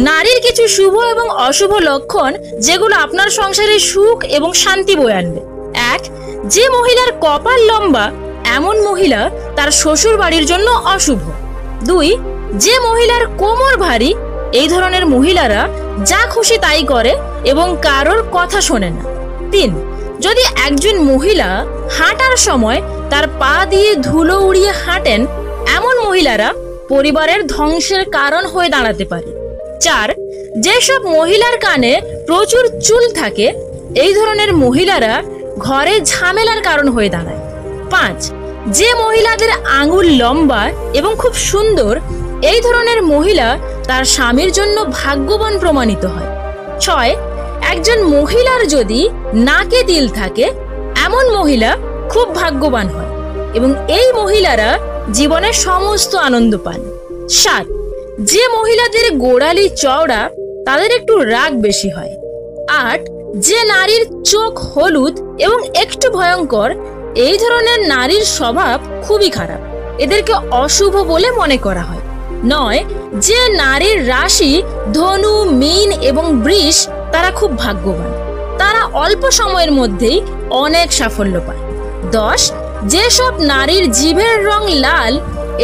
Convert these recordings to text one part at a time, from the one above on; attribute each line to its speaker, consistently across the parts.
Speaker 1: নারীর কিছু শুভ এবং অশুভ লক্ষণ যেগুলো আপনার সংসারে সুখ এবং শান্তি বয়ে আনবে। 1. যে মহিলার কপাল লম্বা এমন মহিলা তার শ্বশুর বাড়ির জন্য অশুভ। 2. যে মহিলার কোমর ভারী এই ধরনের মহিলারা যা খুশি তাই করে এবং কারোর কথা শোনে না। 3. যদি একজন মহিলা হাঁটার সময় তার পা দিয়ে ধুলো উড়িয়ে হাঁটেন এমন মহিলারা পরিবারের ধ্বংসের কারণ হয়ে দাঁড়াতে পারে। 4. যেসব মহিলার কানে প্রচুর চুল থাকে এই ধরনের মহিলারা ঘরে ঝামেলার কারণ হয়ে দাঁড়ায়। 5. যে মহিলাদের আঙুল লম্বা এবং খুব সুন্দর এই ধরনের মহিলা তার স্বামীর জন্য ভাগ্যবান প্রমাণিত হয়। 6. একজন মহিলার যদি নাকে তিল থাকে এমন মহিলা খুব ভাগ্যবান হয় এবং এই মহিলারা জীবনে সমস্ত আনন্দ পান। 7. যে মহিলাদের গোড়ালি চওড়া তাদের একটু রাগ বেশি হয়। 8. যে নারীর চোখ হলুদ এবং একটু ভয়ঙ্কর এই ধরনের নারীর স্বভাব খুবই খারাপ, এদেরকে অশুভ বলে মনে করা হয়। 9. যে নারীর রাশি ধনু, মীন এবং বৃষ তারা খুব ভাগ্যবান, তারা অল্প সময়ের মধ্যেই অনেক সাফল্য পায়। 10. যেসব নারীর জিভের রং লাল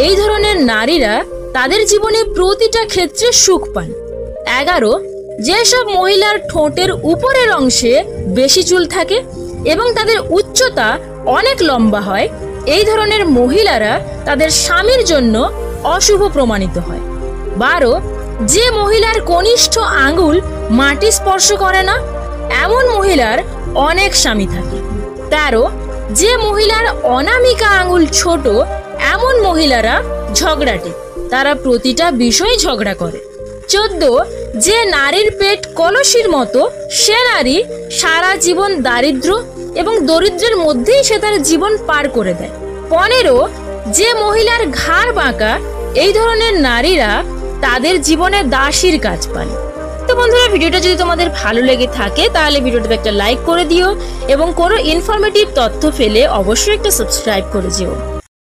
Speaker 1: এই ধরনের নারীরা তাদের জীবনে প্রতিটা ক্ষেত্রে সুখ পান। 11. যেসব মহিলার ঠোঁটের উপরের অংশে বেশি চুল থাকে এবং তাদের উচ্চতা অনেক লম্বা হয় এই ধরনের মহিলারা তাদের স্বামীর জন্য অশুভ প্রমাণিত হয়। 12. যে মহিলার কনিষ্ঠ আঙ্গুল মাটি স্পর্শ করে না এমন মহিলার অনেক স্বামী থাকে। 13. যে মহিলার অনামিকা আঙ্গুল ছোট এমন মহিলারা ঝগড়াটে, তারা প্রতিটা বিষয় ঝগড়া করে। 14. যে নারীর পেট কলসির মতো সে নারী সারা জীবন দারিদ্র এবং দরিদ্রের মধ্যেই সে তার জীবন পার করে দেয়। 15. যে মহিলার ঘাড় বাঁকা এই ধরনের নারীরা তাদের জীবনে দাসীর কাজ পান। তো বন্ধুরা, ভিডিওটা যদি তোমাদের ভালো লেগে থাকে তাহলে ভিডিওটাতে একটা লাইক করে দিও এবং কোনো ইনফরমেটিভ তথ্য পেলে অবশ্যই একটা সাবস্ক্রাইব করে যেও।